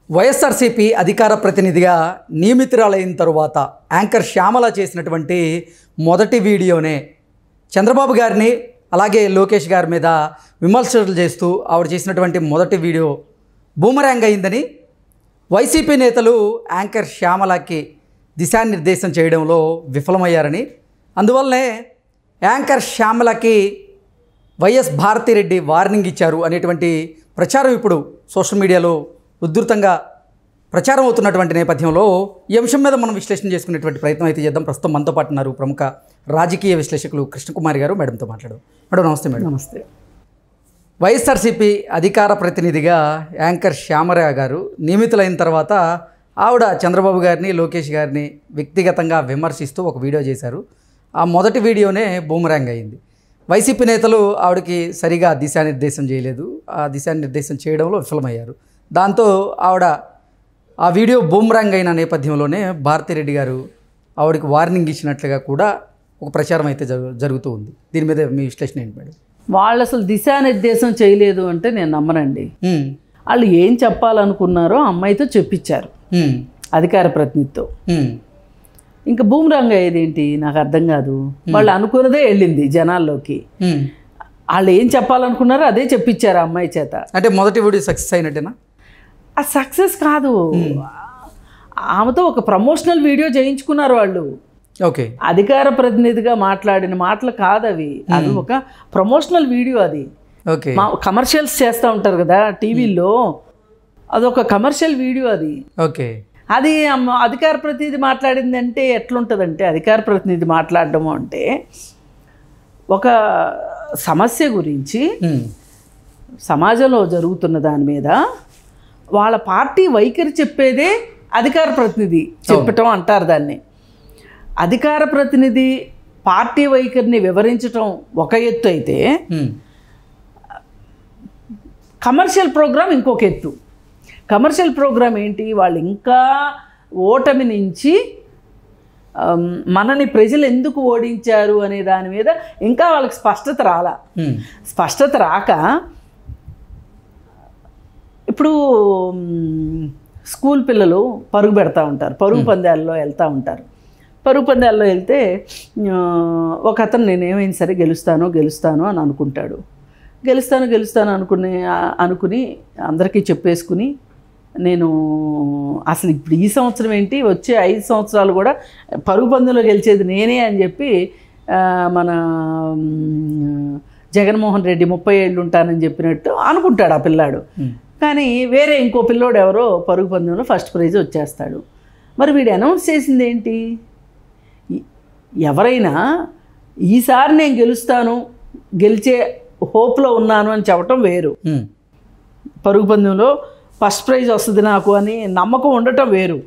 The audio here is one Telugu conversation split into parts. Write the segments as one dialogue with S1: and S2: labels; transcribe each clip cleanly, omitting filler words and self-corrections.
S1: వైఎస్ఆర్సీపీ అధికార ప్రతినిధిగా నియమితురాలైన తరువాత యాంకర్ శ్యామల చేసినటువంటి మొదటి వీడియోనే చంద్రబాబు గారిని అలాగే లోకేష్ గారి మీద విమర్శలు చేస్తూ ఆవిడ చేసినటువంటి మొదటి వీడియో బూమరాంగ్ అయిందని వైసీపీ నేతలు యాంకర్ శ్యామలకి దిశానిర్దేశం చేయడంలో విఫలమయ్యారని, అందువల్లనే యాంకర్ శ్యామలకి వైఎస్ భారతిరెడ్డి వార్నింగ్ ఇచ్చారు అనేటువంటి ప్రచారం ఇప్పుడు సోషల్ మీడియాలో ఉధృతంగా ప్రచారం అవుతున్నటువంటి నేపథ్యంలో ఈ అంశం మీద మనం విశ్లేషణ చేసుకునేటువంటి ప్రయత్నం అయితే చేద్దాం. ప్రస్తుతం మనతో పాటు ఉన్నారు ప్రముఖ రాజకీయ విశ్లేషకులు కృష్ణకుమారి గారు. మేడంతో మాట్లాడడం. మేడం నమస్తే. మేడం
S2: నమస్తే.
S1: వైఎస్ఆర్సీపీ అధికార ప్రతినిధిగా యాంకర్ శ్యామల గారు నియమితులైన తర్వాత ఆవిడ చంద్రబాబు గారిని లోకేష్ గారిని వ్యక్తిగతంగా విమర్శిస్తూ ఒక వీడియో చేశారు. ఆ మొదటి వీడియోనే బూమరాంగ్ అయింది. వైసీపీ నేతలు ఆవిడకి సరిగా దిశానిర్దేశం చేయలేదు. ఆ దిశానిర్దేశం చేయడంలో విఫలమయ్యారు. దాంతో ఆవిడ ఆ వీడియో బూమరాంగ్ అయిన నేపథ్యంలోనే భారతిరెడ్డి గారు ఆవిడకి వార్నింగ్ ఇచ్చినట్లుగా కూడా ఒక ప్రచారం అయితే జరుగుతూ ఉంది. దీని మీద మీ విశ్లేషణ ఏంటి మేడం?
S2: వాళ్ళు అసలు దిశానిర్దేశం చేయలేదు అంటే నేను నమ్మనండి. వాళ్ళు ఏం చెప్పాలనుకున్నారో అమ్మాయితో చెప్పించారు అధికార ప్రతినిధితో. ఇంకా బూమరాంగ్ అయ్యేదేంటి నాకు అర్థం కాదు. వాళ్ళు అనుకున్నదే వెళ్ళింది జనాల్లోకి. వాళ్ళు ఏం చెప్పాలనుకున్నారో అదే చెప్పించారు ఆ అమ్మాయి చేత.
S1: అంటే మొదటి వీడియో సక్సెస్ అయినట్టేనా?
S2: ఆ సక్సెస్ కాదు, ఆమెతో ఒక ప్రమోషనల్ వీడియో చేయించుకున్నారు వాళ్ళు.
S1: ఓకే,
S2: అధికార ప్రతినిధిగా మాట్లాడిన మాటలు కాదు అవి. అది ఒక ప్రమోషనల్ వీడియో. అది
S1: ఓకే,
S2: కమర్షియల్స్ చేస్తూ ఉంటారు కదా టీవీల్లో, అదొక కమర్షియల్ వీడియో అది.
S1: ఓకే,
S2: అది అధికార ప్రతినిధి మాట్లాడింది అంటే ఎట్లుంటుందంటే, అధికార ప్రతినిధి మాట్లాడడము అంటే ఒక సమస్య గురించి సమాజంలో జరుగుతున్న దాని మీద వాళ్ళ పార్టీ వైఖరి చెప్పేదే అధికార ప్రతినిధి చెప్పటం అంటారు దాన్ని. అధికార ప్రతినిధి పార్టీ వైఖరిని వివరించటం ఒక ఎత్తు అయితే, కమర్షియల్ ప్రోగ్రాం ఇంకొక ఎత్తు. కమర్షియల్ ప్రోగ్రాం ఏంటి? వాళ్ళు ఇంకా ఓటమి నుంచి మనని ప్రజలు ఎందుకు ఓడించారు అనే దాని మీద ఇంకా వాళ్ళకి స్పష్టత రాలా. స్పష్టత రాక ఇప్పుడు స్కూల్ పిల్లలు పరుగు పెడతా ఉంటారు, పరుగు పందాల్లో వెళ్తూ ఉంటారు. పరుగు పందాల్లో వెళ్తే ఒక అతను నేనేమైనా సరే గెలుస్తాను అని అనుకుంటాడు. గెలుస్తాను అనుకుని అందరికీ చెప్పేసుకుని, నేను అసలు ఇప్పుడు ఈ సంవత్సరం ఏంటి, వచ్చే 5 సంవత్సరాలు కూడా పరుగు పందెంలో గెలిచేది నేనే అని చెప్పి మన జగన్మోహన్ రెడ్డి 30 ఏళ్ళు ఉంటానని చెప్పినట్టు అనుకుంటాడు ఆ పిల్లాడు. కానీ వేరే ఇంకో పిల్లోడు ఎవరో పరుగు పందెంలో ఫస్ట్ ప్రైజ్ వచ్చేస్తాడు. మరి వీడు అనౌన్స్ చేసింది ఏంటి? ఎవరైనా ఈసారి నేను గెలుస్తాను, గెలిచే హోప్లో ఉన్నాను అని చెప్పటం వేరు. పరుగు పందెంలో ఫస్ట్ ప్రైజ్ వస్తుంది నాకు అని నమ్మకం ఉండటం వేరు.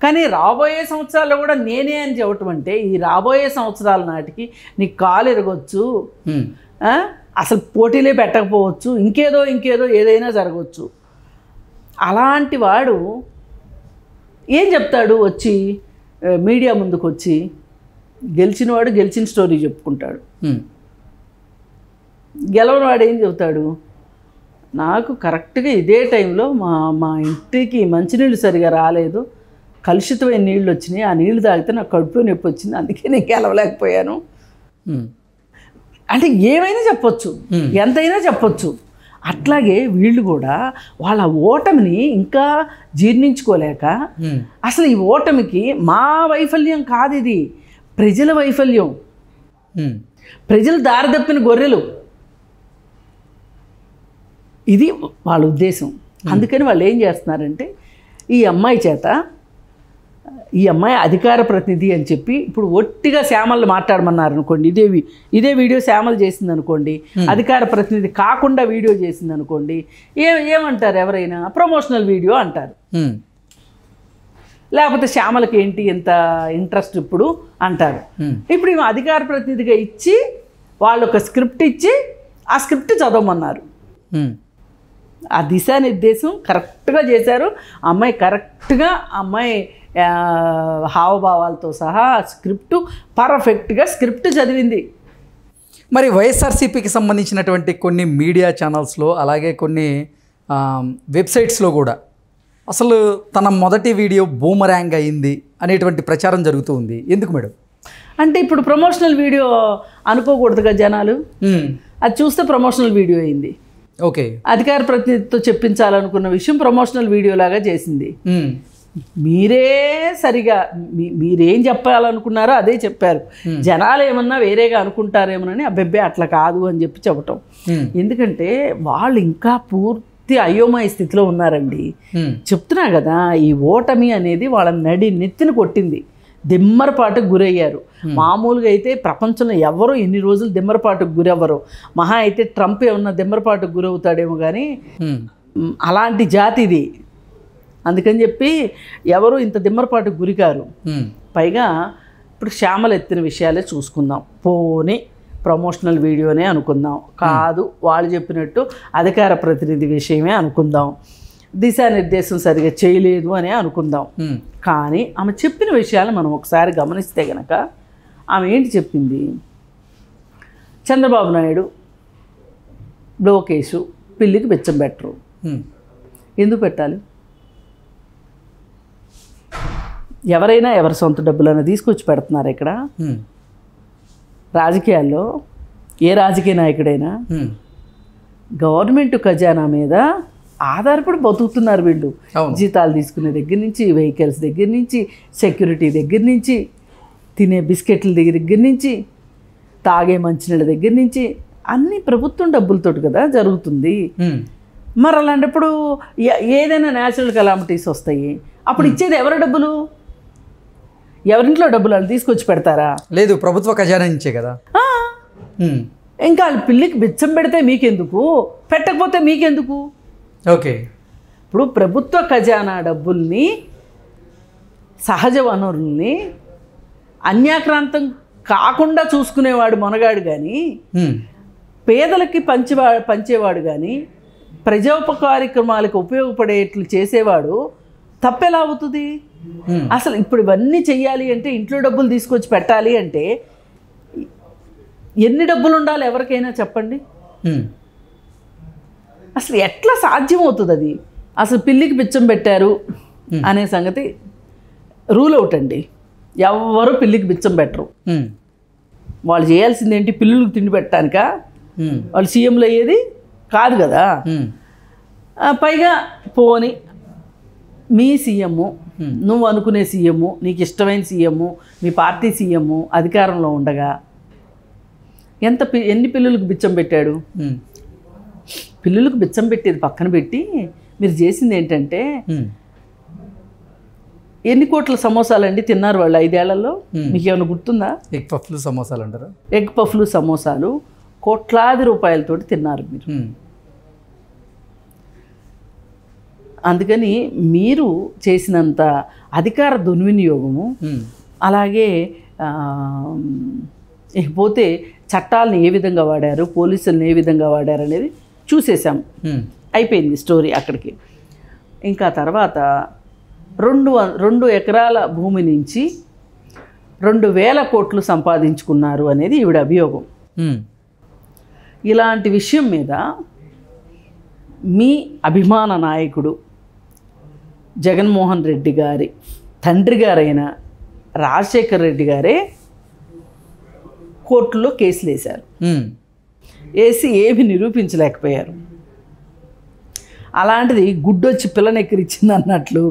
S2: కానీ రాబోయే సంవత్సరాల్లో కూడా నేనే అని చెప్పటం అంటే, ఈ రాబోయే సంవత్సరాల నాటికి నీకు కాలు ఎరగొచ్చు, అసలు పోటీలే పెట్టకపోవచ్చు, ఇంకేదో ఏదైనా జరగవచ్చు. అలాంటి వాడు ఏం చెప్తాడు? వచ్చి మీడియా ముందుకు వచ్చి గెలిచినవాడు గెలిచిన స్టోరీ చెప్పుకుంటాడు. గెలవని వాడు ఏం చెబుతాడు? నాకు కరెక్ట్గా ఇదే టైంలో మా ఇంటికి మంచినీళ్ళు సరిగా రాలేదు, కలుషితమైన నీళ్ళు వచ్చినాయి, ఆ నీళ్లు తాగితే నాకు కడుపులో నొప్పి వచ్చింది, అందుకే నేను గెలవలేకపోయాను. అంటే ఏమైనా చెప్పొచ్చు, ఎంతైనా చెప్పొచ్చు. అట్లాగే వీళ్ళు కూడా వాళ్ళ ఓటమిని ఇంకా జీర్ణించుకోలేక, అసలు ఈ ఓటమికి మా వైఫల్యం కాదు, ఇది ప్రజల వైఫల్యం, ప్రజలు దారి తప్పిన గొర్రెలు, ఇది వాళ్ళ ఉద్దేశం. అందుకని వాళ్ళు ఏం చేస్తున్నారంటే, ఈ అమ్మాయి అధికార ప్రతినిధి అని చెప్పి ఇప్పుడు ఒట్టిగా శ్యామలు మాట్లాడమన్నారు అనుకోండి, ఇదే వీడియో శ్యామలు చేసింది అనుకోండి, అధికార ప్రతినిధి కాకుండా వీడియో చేసింది అనుకోండి, ఏమంటారు? ఎవరైనా ప్రమోషనల్ వీడియో అంటారు. లేకపోతే శ్యామలకి ఏంటి ఎంత ఇంట్రెస్ట్ ఇప్పుడు అంటారు. ఇప్పుడు ఈమె అధికార ప్రతినిధిగా ఇచ్చి వాళ్ళు ఒక స్క్రిప్ట్ ఇచ్చి ఆ స్క్రిప్ట్ చదవమన్నారు. ఆ దిశానిర్దేశం కరెక్ట్గా చేశారు. అమ్మాయి కరెక్ట్గా అమ్మాయి హావభావాలతో సహా స్క్రిప్ట్ పర్ఫెక్ట్గా స్క్రిప్ట్ చదివింది.
S1: మరి వైఎస్ఆర్సీపీకి సంబంధించినటువంటి కొన్ని మీడియా ఛానల్స్లో అలాగే కొన్ని వెబ్సైట్స్లో కూడా అసలు తన మొదటి వీడియో బూమరాంగ్ అయింది అనేటువంటి ప్రచారం జరుగుతూ ఉంది. ఎందుకు మేడం?
S2: అంటే ఇప్పుడు ప్రమోషనల్ వీడియో అనుకోకూడదుగా జనాలు. అది చూస్తే ప్రమోషనల్ వీడియో అయింది.
S1: ఓకే,
S2: అధికార ప్రతినిధితో చెప్పించాలనుకున్న విషయం ప్రమోషనల్ వీడియో లాగా చేసింది. మీరే సరిగా మీరేం చెప్పాలనుకున్నారో అదే చెప్పారు. జనాలు ఏమన్నా వేరేగా అనుకుంటారేమోనని అబ్బెబ్బే అట్లా కాదు అని చెప్పటం. ఎందుకంటే వాళ్ళు ఇంకా పూర్తి అయోమయ స్థితిలో ఉన్నారండి. చెప్తున్నా కదా, ఈ ఓటమి అనేది వాళ్ళ నెత్తిన కొట్టింది. దిమ్మరపాటుకు గురయ్యారు. మామూలుగా అయితే ప్రపంచంలో ఎవరో ఎన్ని రోజులు దిమ్మరపాటుకు గురవ్వరు. మహా అయితే ట్రంప్ ఏమన్నా దిమ్మరపాటుకు గురవుతాడేమో కానీ అలాంటి జాతి ఇది. అందుకని చెప్పి ఎవరు ఇంత దిమ్మరపాటుకు గురికారు. పైగా ఇప్పుడు శ్యామల ఎత్తిన విషయాలే చూసుకుందాం. పోనీ ప్రమోషనల్ వీడియోనే అనుకుందాం, కాదు వాళ్ళు చెప్పినట్టు అధికార ప్రతినిధి విషయమే అనుకుందాం, దిశానిర్దేశం సరిగా చేయలేదు అని అనుకుందాం. కానీ ఆమె చెప్పిన విషయాలు మనం ఒకసారి గమనిస్తే గనక ఆమె ఏంటి చెప్పింది? చంద్రబాబు నాయుడు, లోకేష్ పిల్లికి బెచ్చం పెట్టరు. ఎందుకు పెట్టాలి? ఎవరైనా ఎవరి సొంత డబ్బులైనా తీసుకొచ్చి పెడుతున్నారు ఇక్కడ. రాజకీయాల్లో ఏ రాజకీయ నాయకుడైనా గవర్నమెంట్ ఖజానా మీద ఆధారపడి బతుకుతున్నారు వీళ్ళు. జీతాలు తీసుకునే దగ్గర నుంచి, వెహికల్స్ దగ్గర నుంచి, సెక్యూరిటీ దగ్గర నుంచి, తినే బిస్కెట్ల దగ్గర నుంచి, తాగే మంచినీళ్ళ దగ్గర నుంచి అన్నీ ప్రభుత్వం డబ్బులతోటి కదా జరుగుతుంది. మరి అలాంటప్పుడు ఏదైనా న్యాచురల్ కెలామిటీస్ వస్తాయి, అప్పుడు ఇచ్చేది ఎవరి డబ్బులు? ఎవరింట్లో డబ్బులు వాళ్ళు తీసుకొచ్చి పెడతారా?
S1: లేదు, ప్రభుత్వ ఖజానా నుంచే కదా.
S2: ఇంకా వాళ్ళు పిల్లికి బిచ్చం పెడితే మీకెందుకు, పెట్టకపోతే మీకెందుకు?
S1: ఓకే,
S2: ఇప్పుడు ప్రభుత్వ ఖజానా డబ్బుల్ని, సహజ వనరుల్ని అన్యాక్రాంతం కాకుండా చూసుకునేవాడు మొనగాడు కానీ, పేదలకి పంచేవాడు కానీ, ప్రజోపకార్యక్రమాలకు ఉపయోగపడేట్లు చేసేవాడు తప్పెలా అవుతుంది? అసలు ఇప్పుడు ఇవన్నీ చెయ్యాలి అంటే, ఇంట్లో డబ్బులు తీసుకొచ్చి పెట్టాలి అంటే ఎన్ని డబ్బులు ఉండాలి ఎవరికైనా చెప్పండి. అసలు ఎట్లా సాధ్యమవుతుంది అది? అసలు పిల్లికి బిచ్చం పెట్టారు అనే సంగతి రూల్ అవుట్ అండి. ఎవరు పిల్లికి బిచ్చం పెట్టరు. వాళ్ళు చేయాల్సింది ఏంటి? పిల్లులకు తిండి పెట్టడానికా? వాళ్ళు సీఎంలు అయ్యేది కాదు కదా. పైగా పోని మీ సీఎం, నువ్వు అనుకునే సీఎం, నీకు ఇష్టమైన సీఎం, మీ పార్టీ సీఎం అధికారంలో ఉండగా ఎన్ని పిల్లులకు బిచ్చం పెట్టాడు? పిల్లులకు బిచ్చం పెట్టేది పక్కన పెట్టి మీరు చేసింది ఏంటంటే, ఎన్ని కోట్ల సమోసాలండి తిన్నారు వాళ్ళు 5 ఏళ్లలో? మీకు ఏమైనా గుర్తుందా?
S1: ఎగ్ పఫ్లు సమోసాలు అంటారు.
S2: ఎగ్ పఫ్లు సమోసాలు కోట్లాది రూపాయలతోటి తిన్నారు మీరు. అందుకని మీరు చేసినంత అధికార దుర్వినియోగము, అలాగే ఇకపోతే చట్టాలను ఏ విధంగా వాడారు, పోలీసులను ఏ విధంగా వాడారు అనేది చూసేసాం. అయిపోయింది స్టోరీ అక్కడికి. ఇంకా తర్వాత 2 ఎకరాల భూమి నుంచి 2,000 కోట్లు సంపాదించుకున్నారు అనేది ఈవిడ అభియోగం. ఇలాంటి విషయం మీద మీ అభిమాన నాయకుడు జగన్మోహన్ రెడ్డి గారి తండ్రి గారైన రాజశేఖర్ రెడ్డి గారే కోర్టులో కేసులు వేశారు. వేసి ఏమి నిరూపించలేకపోయారు. అలాంటిది గుడ్డొచ్చి పిల్లనెక్కిరిచ్చింది అన్నట్లు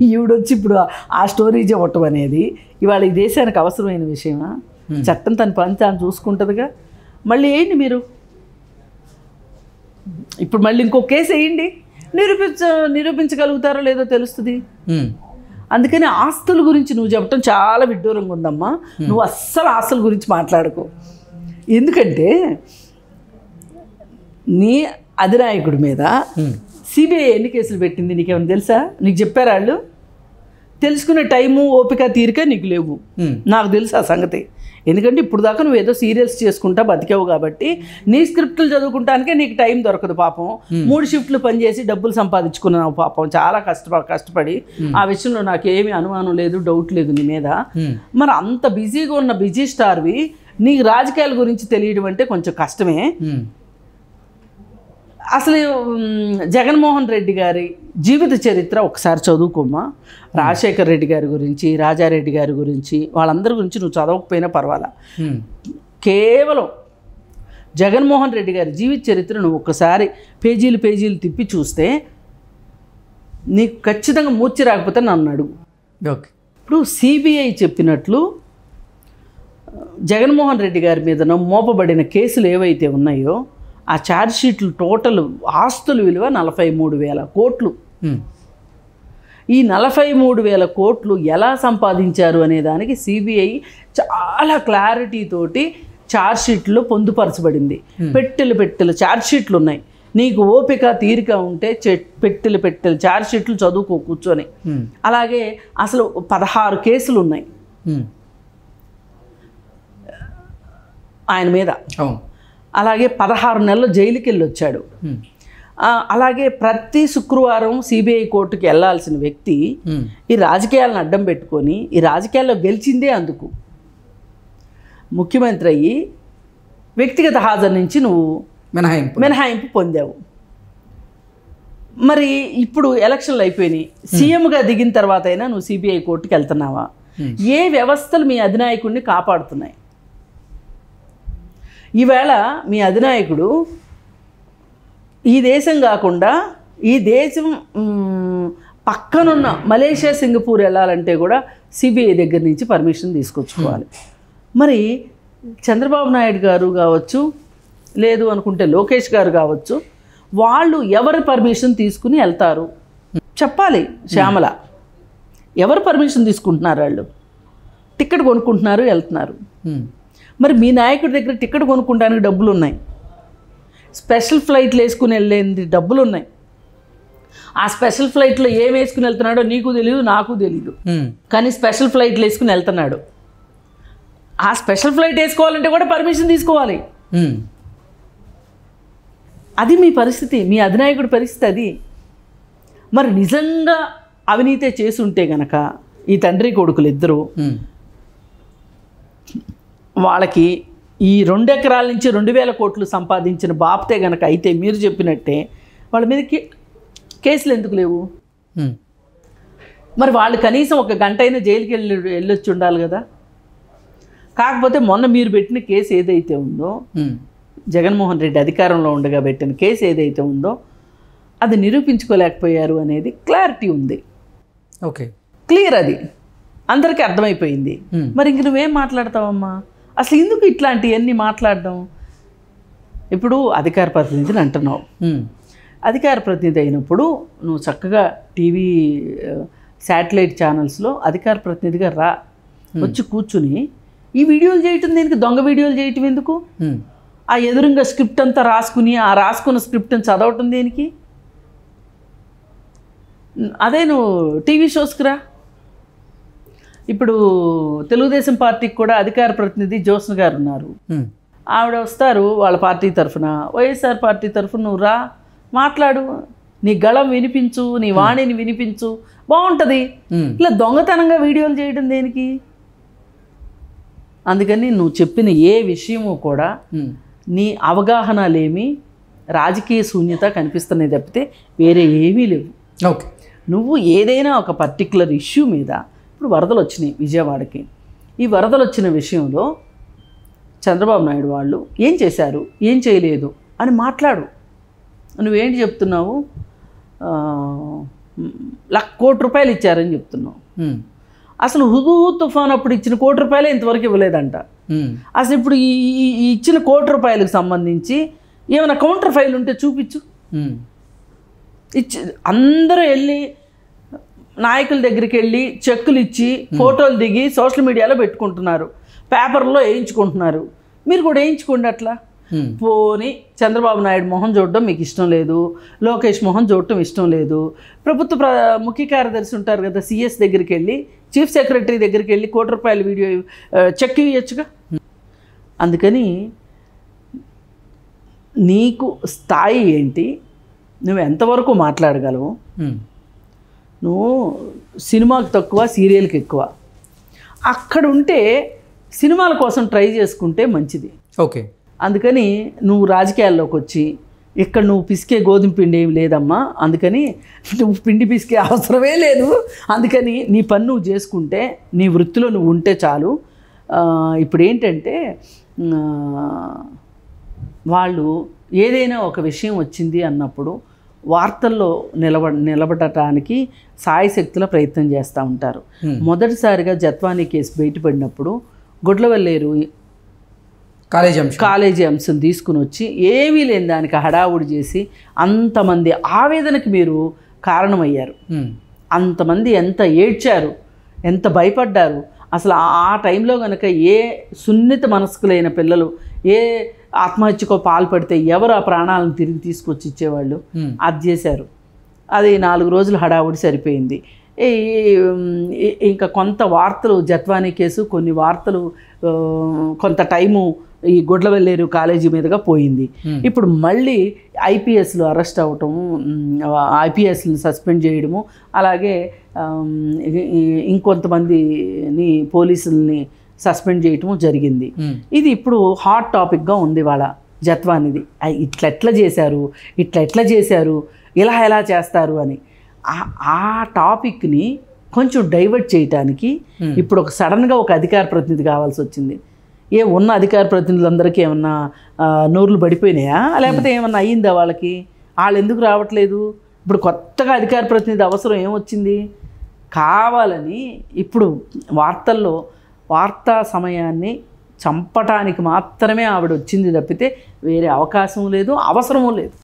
S2: ఈవిడొచ్చి ఇప్పుడు ఆ స్టోరీ చెప్పటం అనేది ఇవాళ ఈ దేశానికి అవసరమైన విషయమా? చట్టం తన పని తాను చూసుకుంటుందిగా. మళ్ళీ వేయండి మీరు, ఇప్పుడు మళ్ళీ ఇంకో కేసు వేయండి, నిరూపించగలుగుతారో లేదో తెలుస్తుంది. అందుకని ఆస్తుల గురించి నువ్వు చెప్పటం చాలా విడ్డూరంగా ఉందమ్మా. నువ్వు అస్సలు ఆస్తుల గురించి మాట్లాడకు. ఎందుకంటే నీ అధినాయకుడి మీద సిబిఐ ఎన్ని కేసులు పెట్టింది నీకేమైనా తెలుసా? నీకు చెప్పారా వాళ్ళు? తెలుసుకునే టైము, ఓపిక, తీరిక నీకు లేవు. నాకు తెలుసు ఆ సంగతి. ఎందుకంటే ఇప్పుడు దాకా నువ్వు ఏదో సీరియల్స్ చేసుకుంటా బతికావు కాబట్టి నీ స్క్రిప్టులు చదువుకుంటానికే నీకు టైం దొరకదు పాపం. 3 షిఫ్ట్లు పనిచేసి డబ్బులు సంపాదించుకున్నావు పాపం, చాలా కష్టపడి. ఆ విషయంలో నాకేమీ అనుమానం లేదు, డౌట్ లేదు నీ మీద. మరి అంత బిజీగా ఉన్న బిజీ స్టార్వి నీకు రాజకీయాల గురించి తెలియడం అంటే కొంచెం కష్టమే. అసలు జగన్మోహన్ రెడ్డి గారి జీవిత చరిత్ర ఒకసారి చదువుకోమ్మా. రాజశేఖర్ రెడ్డి గారి గురించి, రాజారెడ్డి గారి గురించి, వాళ్ళందరి గురించి నువ్వు చదవకపోయినా పర్వాలా. కేవలం జగన్మోహన్ రెడ్డి గారి జీవిత చరిత్ర నువ్వు ఒక్కసారి పేజీలు తిప్పి చూస్తే నీకు ఖచ్చితంగా మూర్చి రాకపోతే నన్ను అడుగు.
S1: ఓకే.
S2: ఇప్పుడు సిబిఐ చెప్పినట్లు జగన్మోహన్ రెడ్డి గారి మీద మోపబడిన కేసులు ఏవైతే ఉన్నాయో ఆ ఛార్జ్షీట్లు టోటల్ ఆస్తుల విలువ 43,000 కోట్లు. ఈ 43,000 కోట్లు ఎలా సంపాదించారు అనే దానికి సిబిఐ చాలా క్లారిటీ తోటి ఛార్జ్షీట్లో పొందుపరచబడింది. పెట్టెలు ఛార్జ్షీట్లు ఉన్నాయి. నీకు ఓపిక తీరిక ఉంటే పెట్టెలు ఛార్జ్షీట్లు చదువుకో కూర్చొని. అలాగే అసలు 16 కేసులు ఉన్నాయి ఆయన మీద. అలాగే 16 నెలలు జైలుకి వెళ్ళి వచ్చాడు. అలాగే ప్రతి శుక్రవారం సిబిఐ కోర్టుకి వెళ్ళాల్సిన వ్యక్తి ఈ రాజకీయాలను అడ్డం పెట్టుకొని ఈ రాజకీయాల్లో గెలిచిందే అందుకు. ముఖ్యమంత్రి అయ్యి వ్యక్తిగత హాజరు నుంచి నువ్వు మినహాయింపు పొందావు. మరి ఇప్పుడు ఎలక్షన్లు అయిపోయినాయి, సీఎంగా దిగిన తర్వాత అయినా నువ్వు సిబిఐ కోర్టుకి వెళ్తున్నావా? ఏ వ్యవస్థలు మీ అధినాయకుడిని కాపాడుతున్నాయి? ఈవేళ మీ అధినాయకుడు ఈ దేశం కాకుండా ఈ దేశం పక్కనున్న మలేషియా, సింగపూర్ వెళ్ళాలంటే కూడా సిబిఐ దగ్గర నుంచి పర్మిషన్ తీసుకొచ్చుకోవాలి. మరి చంద్రబాబు నాయుడు గారు కావచ్చు, లేదు అనుకుంటే లోకేష్ గారు కావచ్చు, వాళ్ళు ఎవరి పర్మిషన్ తీసుకుని వెళ్తారు చెప్పాలి. శ్యామల ఎవరు పర్మిషన్ తీసుకుంటున్నారు? వాళ్ళు టికెట్ కొనుక్కుంటున్నారు, వెళ్తున్నారు. మరి మీ నాయకుడి దగ్గర టికెట్ కొనుక్కోవడానికి డబ్బులు ఉన్నాయి, స్పెషల్ ఫ్లైట్లు వేసుకుని వెళ్ళేది డబ్బులు ఉన్నాయి. ఆ స్పెషల్ ఫ్లైట్లో ఏం వేసుకుని వెళ్తున్నాడో నీకు తెలియదు, నాకు తెలీదు. కానీ స్పెషల్ ఫ్లైట్లు వేసుకుని వెళ్తున్నాడు. ఆ స్పెషల్ ఫ్లైట్ వేసుకోవాలంటే కూడా పర్మిషన్ తీసుకోవాలి. అది మీ పరిస్థితి, మీ అధినాయకుడి పరిస్థితి అది. మరి నిజంగా అవినీతే చేసి ఉంటే గనక ఈ తండ్రి కొడుకులు ఇద్దరు వాళ్ళకి ఈ 2 ఎకరాల నుంచి 2,000 కోట్లు సంపాదించిన బాప్తే గనక అయితే మీరు చెప్పినట్టే వాళ్ళ మీద కేసులు ఎందుకు లేవు? మరి వాళ్ళు కనీసం 1 గంట అయినా జైలుకి వెళ్ళొచ్చి ఉండాలి కదా. కాకపోతే మొన్న మీరు పెట్టిన కేసు ఏదైతే ఉందో, జగన్మోహన్ రెడ్డి అధికారంలో ఉండగా పెట్టిన కేసు ఏదైతే ఉందో అది నిరూపించుకోలేకపోయారు అనేది క్లారిటీ ఉంది.
S1: ఓకే,
S2: క్లియర్, అది అందరికీ అర్థమైపోయింది. మరి ఇంక నువ్వేం మాట్లాడతావమ్మా? అసలు ఎందుకు ఇట్లాంటివన్నీ మాట్లాడడం? ఇప్పుడు అధికార ప్రతినిధిని అంటున్నావు. అధికార ప్రతినిధి అయినప్పుడు నువ్వు చక్కగా టీవీ శాటిలైట్ ఛానల్స్లో అధికార ప్రతినిధిగా రా, వచ్చి కూర్చుని ఈ వీడియోలు చేయటం దేనికి? దొంగ వీడియోలు చేయటం ఎందుకు? ఆ ఎదురుగా స్క్రిప్ట్ అంతా రాసుకుని ఆ రాసుకున్న స్క్రిప్ట్ని చదవటం దేనికి? అదే నువ్వు టీవీ షోస్కి రా. ఇప్పుడు తెలుగుదేశం పార్టీకి కూడా అధికార ప్రతినిధి జ్యోత్స్న గారు ఉన్నారు. ఆవిడ వస్తారు వాళ్ళ పార్టీ తరఫున, వైఎస్ఆర్ పార్టీ తరఫున నువ్వు రా, మాట్లాడు, నీ గళం వినిపించు, నీ వాణిని వినిపించు, బాగుంటుంది. ఇలా దొంగతనంగా వీడియోలు చేయడం దేనికి? అందుకని నువ్వు చెప్పిన ఏ విషయము కూడా నీ అవగాహన లేమి, రాజకీయ శూన్యత కనిపిస్తున్నాయి తప్పితే వేరే ఏమీ లేవు.
S1: ఓకే,
S2: నువ్వు ఏదైనా ఒక పర్టికులర్ ఇష్యూ మీద, ఇప్పుడు వరదలు వచ్చినాయి విజయవాడకి, ఈ వరదలు వచ్చిన విషయంలో చంద్రబాబు నాయుడు వాళ్ళు ఏం చేశారు, ఏం చేయలేదు అని మాట్లాడు. నువ్వేంటి చెప్తున్నావు? 1,00,00,000 కోట్లు ఇచ్చారని చెప్తున్నావు. అసలు హుదూ తుఫాన్ అప్పుడు ఇచ్చిన ₹1,00,00,000 ఇంతవరకు ఇవ్వలేదంట. అసలు ఇప్పుడు ఈ ఇచ్చిన ₹1,00,00,000కి సంబంధించి ఏమైనా కౌంటర్ ఫైల్ ఉంటే చూపించు. అందరూ వెళ్ళి నాయకుల దగ్గరికి వెళ్ళి చెక్కులు ఇచ్చి ఫోటోలు దిగి సోషల్ మీడియాలో పెట్టుకుంటున్నారు, పేపర్లో వేయించుకుంటున్నారు. మీరు కూడా వేయించుకోండి అట్లా. పోనీ చంద్రబాబు నాయుడు మొహం చూడడం మీకు ఇష్టం లేదు, లోకేష్ మొహం చూడటం ఇష్టం లేదు, ప్రభుత్వ ముఖ్య కార్యదర్శి ఉంటారు కదా సిఎస్ దగ్గరికి వెళ్ళి, చీఫ్ సెక్రటరీ దగ్గరికి వెళ్ళి ₹1,00,00,000 వీడియో చెక్ ఇవ్వచ్చుగా. అందుకని నీకు స్థాయి ఏంటి, నువ్వు ఎంతవరకు మాట్లాడగలవు? నువ్వు సినిమాకి తక్కువ, సీరియల్కి ఎక్కువ. అక్కడ ఉంటే సినిమాల కోసం ట్రై చేసుకుంటే మంచిది.
S1: ఓకే,
S2: అందుకని నువ్వు రాజకీయాల్లోకి వచ్చి ఇక్కడ నువ్వు పిసికే గోధుమ పిండి ఏమి లేదమ్మా, అందుకని నువ్వు పిండి పిసికే అవసరమే లేదు, అందుకని నీ పని నువ్వు చేసుకుంటే నీ వృత్తిలో నువ్వు ఉంటే చాలు. ఇప్పుడు ఏంటంటే వాళ్ళు ఏదైనా ఒక విషయం వచ్చింది అన్నప్పుడు వార్తల్లో నిలబడటానికి సాయశక్తుల ప్రయత్నం చేస్తూ ఉంటారు. మొదటిసారిగా జత్వానీ కేసు బయటపడినప్పుడు గుడ్లవల్లేరు కాలేజీ అంశం తీసుకుని వచ్చి ఏమీ లేని దానికి హడావుడి చేసి అంతమంది ఆవేదనకి మీరు కారణమయ్యారు. అంతమంది ఎంత ఏడ్చారు, ఎంత భయపడ్డారు. అసలు ఆ టైంలో కనుక ఏ సున్నిత మనస్కులైన పిల్లలు ఏ ఆత్మహత్యకో పాల్పడితే ఎవరు ఆ ప్రాణాలను తిరిగి తీసుకొచ్చి ఇచ్చేవాళ్ళు? అది చేశారు. అది 4 రోజులు హడావుడి సరిపోయింది. ఇంకా కొంత వార్తలు జత్వానీ కేసు, కొన్ని వార్తలు కొంత టైము ఈ గుడ్లవల్లేరు కాలేజీ మీదుగా పోయింది. ఇప్పుడు మళ్ళీ ఐపీఎస్లు అరెస్ట్ అవ్వటము, ఐపీఎస్ని సస్పెండ్ చేయడము, అలాగే ఇంకొంతమందిని పోలీసుల్ని సస్పెండ్ చేయటము జరిగింది. ఇది ఇప్పుడు హాట్ టాపిక్గా ఉంది వాళ్ళ జత్వానిది. ఇట్లా చేశారు, ఇలా ఎలా చేస్తారు అని ఆ టాపిక్ని కొంచెం డైవర్ట్ చేయటానికి ఇప్పుడు సడన్గా ఒక అధికార ప్రతినిధి కావాల్సి వచ్చింది. ఉన్న అధికార ప్రతినిధులందరికీ ఏమన్నా నోర్లు పడిపోయినాయా, లేకపోతే ఏమన్నా అయ్యిందా వాళ్ళకి? వాళ్ళు ఎందుకు రావట్లేదు? ఇప్పుడు కొత్తగా అధికార ప్రతినిధి అవసరం ఏమొచ్చింది? కావాలని ఇప్పుడు వార్తా సమయాన్ని చంపటానికి మాత్రమే ఆవిడ వచ్చింది తప్పితే వేరే అవకాశం లేదు, అవసరమూ లేదు.